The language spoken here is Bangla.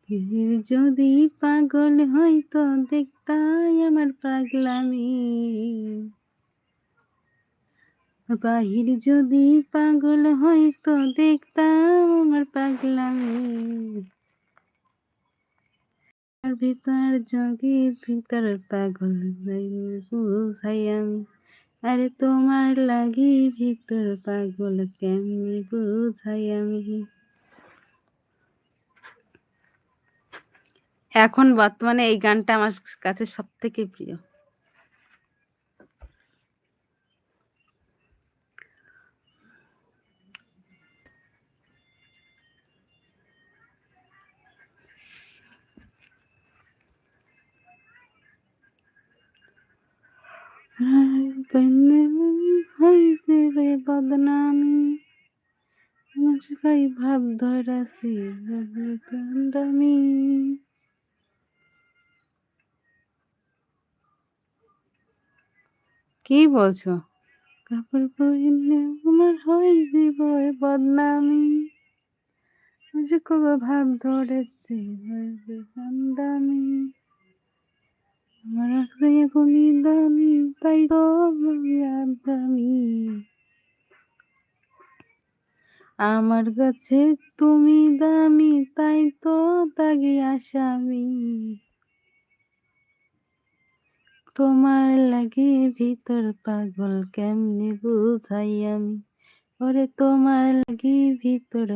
পীর যদি পাগল হইতো দেখতাই আমার পাগলামি। বাহির যদি পাগল হইতো দেখতাম আমার পাগলামি। আর ভিতর জগের ভিতর পাগল বুঝাই আমি। আরে তোমার লাগি ভিতর পাগল কেমনি বুঝাই আমি। এখন বর্তমানে এই গানটা আমার কাছে সবথেকে প্রিয়। হইতে রে বদনামি মুঝকাই ভাব ধরাছি কান্ডামি। কি বলছো? কাপড় পরিলে আমার হয় জীবয় বদনামি মুঝকো ভাব ধরেছি কান্ডামি। আমার কাছে তুমি দামি তাই তো আমি। আমার কাছে তুমি দামি তাই তো তাগি আসামি। তোমার লাগি ভিতর পাগল কেমনে বুঝাই আমি। ওরে তোমার লাগি ভিতর